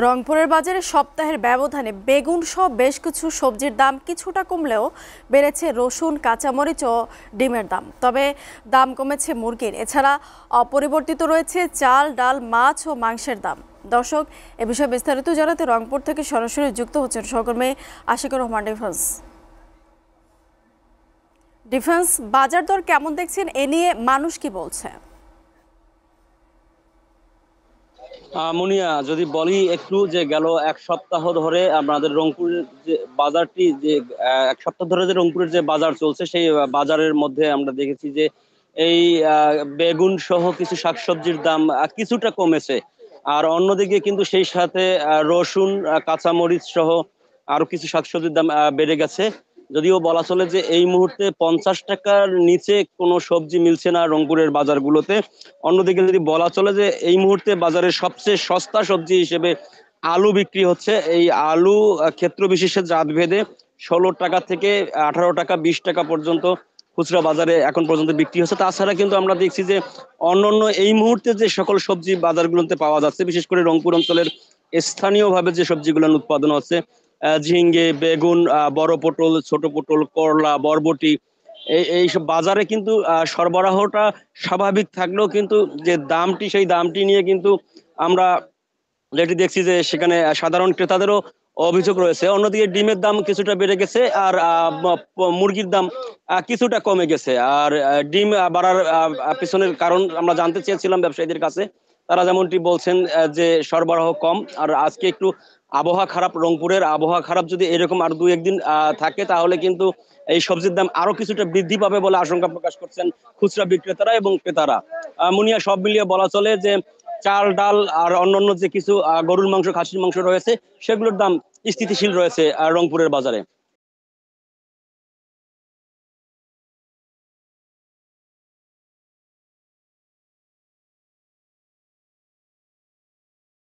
রংপুরের বাজারে সপ্তাহের ব্যবধানে বেগুন সহ বেশ কিছু সবজির দাম কিছুটা কমলেও বেড়েছে রসুন, কাঁচামরিচ ও ডিমের দাম। তবে দাম কমেছে মুরগির। এছাড়া অপরিবর্তিত রয়েছে চাল, ডাল, মাছ ও মাংসের দাম। দর্শক, এ বিষয়ে বিস্তারিত জানাতে রংপুর থেকে সরাসরি যুক্ত হচ্ছেন সহকর্মী আশিকুর রহমান। ডিফেন্স, বাজার দর কেমন দেখছেন? এ নিয়ে মানুষ কি বলছে? মুনিয়া, যদি বলি একটু যে গেল এক সপ্তাহ ধরে আমাদের রংপুরের যে বাজারটি যে এক সপ্তাহ ধরে যে রংপুরের যে বাজার চলছে সেই বাজারের মধ্যে আমরা দেখেছি যে এই বেগুন সহ কিছু শাকসবজির দাম কিছুটা কমেছে। আর অন্যদিকে কিন্তু সেই সাথে রসুন, কাঁচামরিচ সহ আরো কিছু শাকসবজির দাম বেড়ে গেছে। যদিও বলা চলে যে এই মুহূর্তে 50 টাকার নিচে কোনো সবজি মিলছে না রংপুরের বাজারগুলোতে। অন্যদিকে যদি বলা চলে যে এই মুহূর্তে বাজারের সবচেয়ে সস্তা সবজি হিসেবে আলু বিক্রি হচ্ছে। এই আলু ক্ষেত্র বিশেষে জাত ভেদে 16 টাকা থেকে 18 টাকা, 20 টাকা পর্যন্ত খুচরা বাজারে এখন পর্যন্ত বিক্রি হচ্ছে। তাছাড়া কিন্তু আমরা দেখছি যে অন্যান্য এই মুহূর্তে যে সকল সবজি বাজারগুলোতে পাওয়া যাচ্ছে, বিশেষ করে রংপুর অঞ্চলের স্থানীয়ভাবে যে সবজিগুলো উৎপাদন হচ্ছে, ঝিঙ্গে, বেগুন, বড় পটল, ছোট পটল, করলা, বরবটি, এইসব বাজারে কিন্তু সরবরাহটা স্বাভাবিক থাকলেও কিন্তু যে দামটি সেই দামটি নিয়ে কিন্তু আমরা যেটি দেখছি যে সেখানে সাধারণ ক্রেতাদেরও অভিযোগ রয়েছে। অন্যদিকে ডিমের দাম কিছুটা বেড়ে গেছে আর মুরগির দাম কিছুটা কমে গেছে। আর ডিম বাড়ার পিছনের কারণ আমরা জানতে চেয়েছিলাম ব্যবসায়ীদের কাছে। তারা যেমনটি বলছেন যে সরবরাহ কম। আর আজকে একটু আবহাওয়া খারাপ, রংপুরের আবহাওয়া খারাপ, যদি এরকম আর 2-1 দিন থাকে তাহলে কিন্তু এই সবজির দাম আরো কিছুটা বৃদ্ধি পাবে বলে আশঙ্কা প্রকাশ করছেন খুচরা বিক্রেতারা এবং ক্রেতারা। মুনিয়া, সব মিলিয়ে বলা চলে যে চাল, ডাল আর অন্যান্য যে কিছু গরুর মাংস, খাসির মাংস রয়েছে সেগুলোর দাম স্থিতিশীল রয়েছে রংপুরের বাজারে।